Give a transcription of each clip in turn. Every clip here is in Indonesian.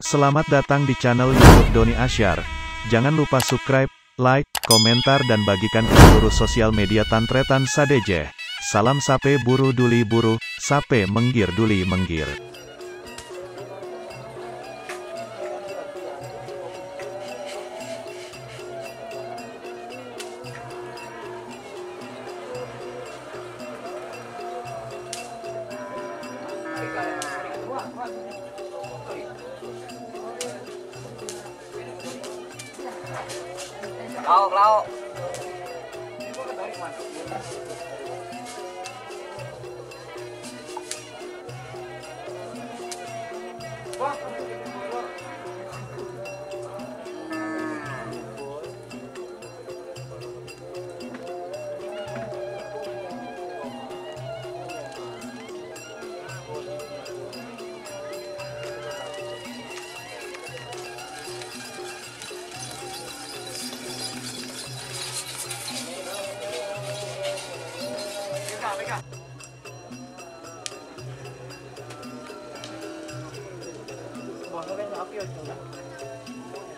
Selamat datang di channel YouTube Doni Asyar. Jangan lupa subscribe, like, komentar dan bagikan ke seluruh sosial media Tantretan Sadeje. Salam sape buru duli buru, sape menggir duli menggir. Lauk, lauk.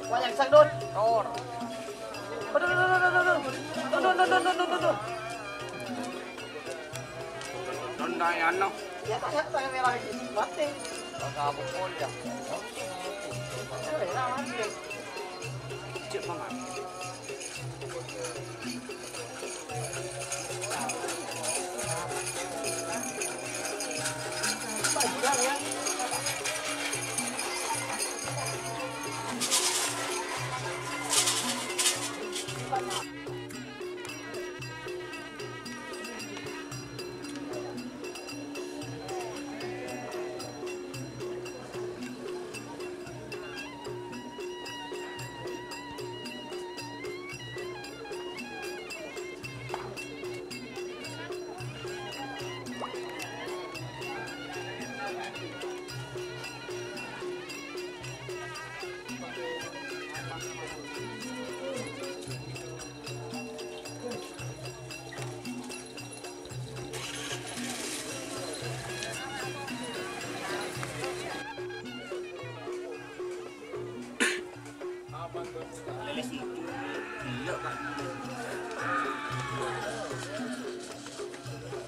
Banyak sang don. Tor. Don. Don dayan no. Ya tak saya merah lagi. Mati. Kakak pukul ya. Cek banget.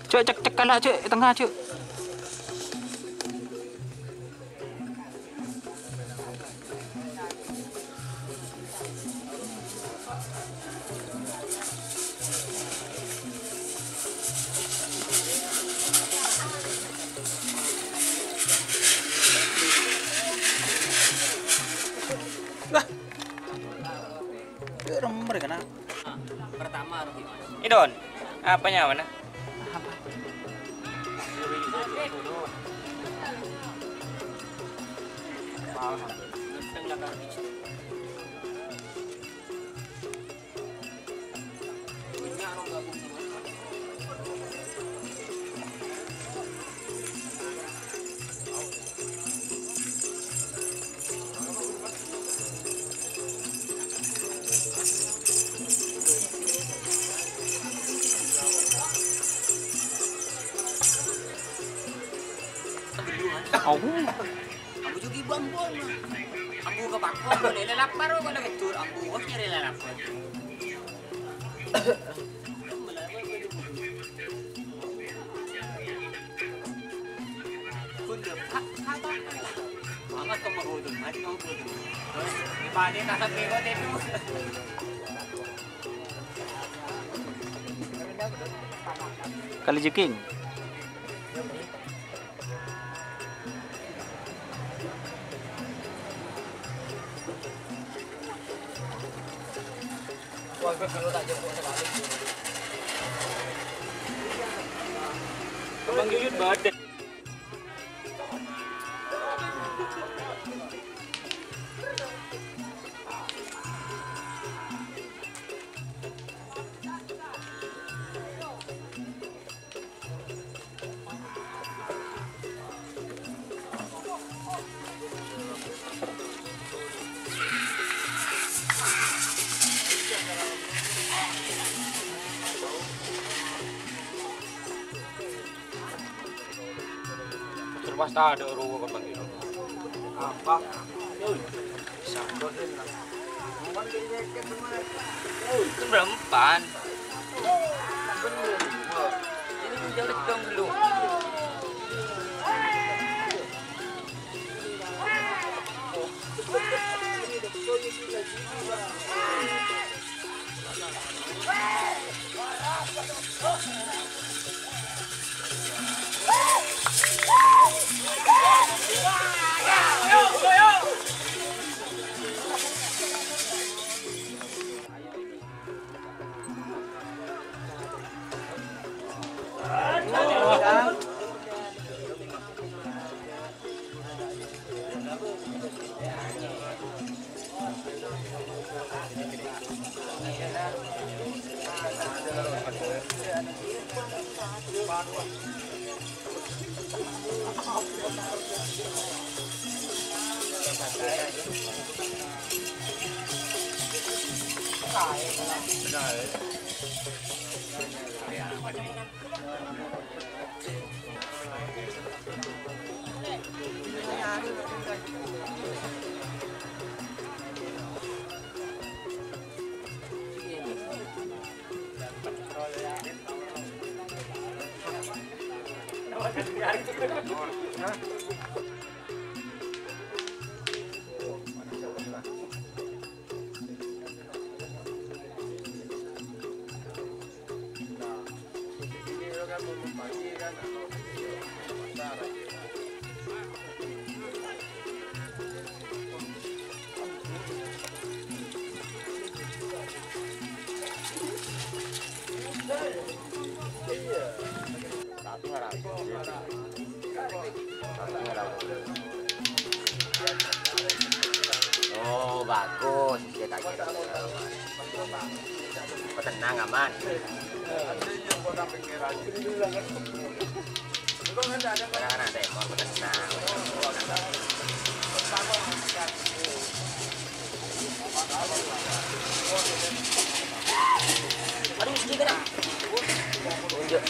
Cuk, cek kalah cuk, tengah cuk. Lah. Rember kena. Pertama harus gimana? Idon. Apanya mana? Ambu juga ibu ambu. Ambu ke bangkok, boleh lapar kok ada betul ambu, kok nyari lapar. Kuda pak, banget kemerudun, mati ambu. Dibanding kakak bego itu. Kali jeking. Abang Yuyut badan. Pasta ada ruang kan bang. Apa? Itu berempan. Ini menjadi dong dulu. Oh bagus, dia tak kira. Tenang aman. Kadang-kadang ada ekor tenang. Aduh, sedikit dah. Tunjuk.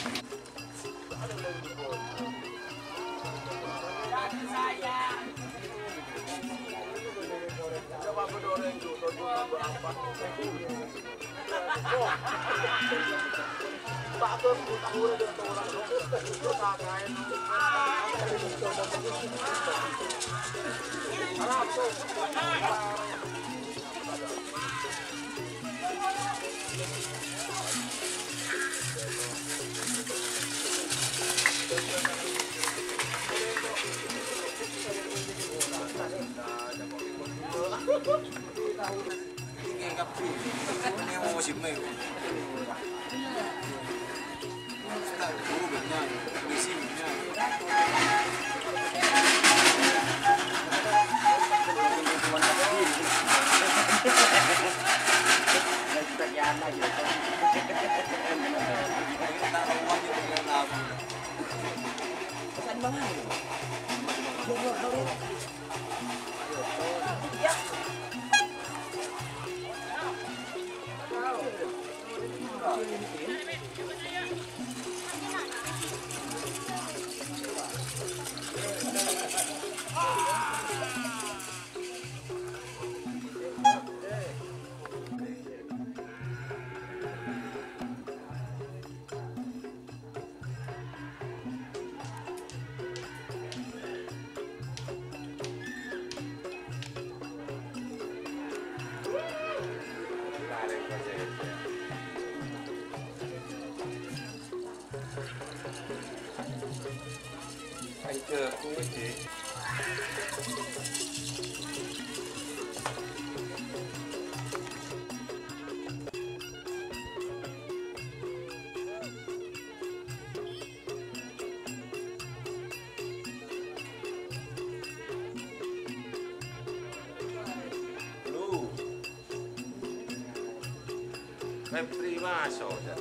Prima soda.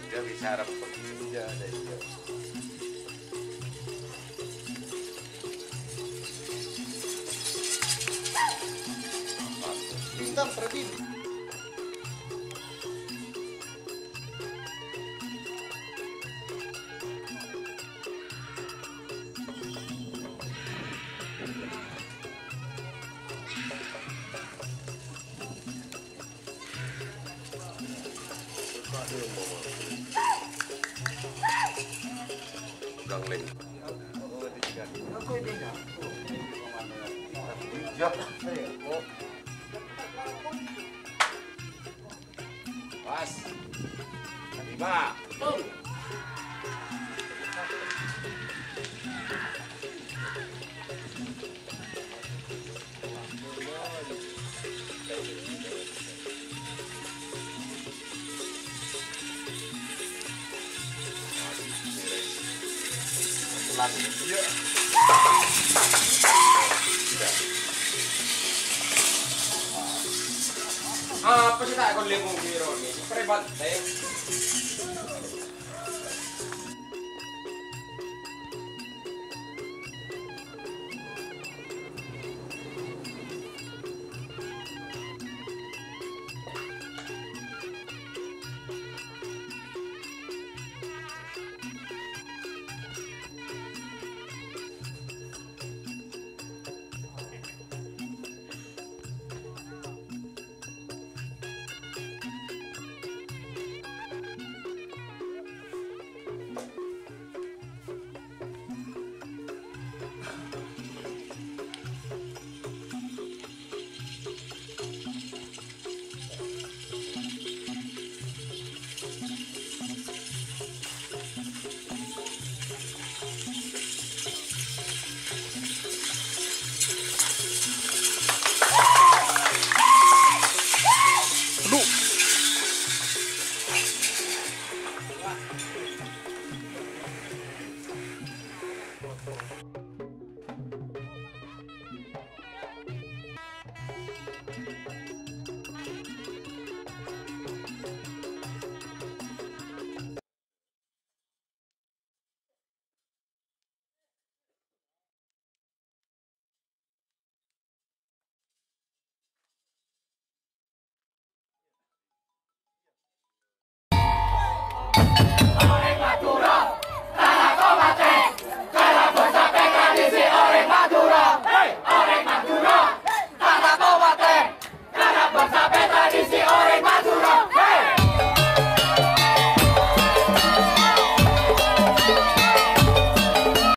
Dia bisa harap pekerja dari dia. Ya, oh. Pas. Lima. Iya. Apa sih tak kon lihat biro ni? Pre banteng.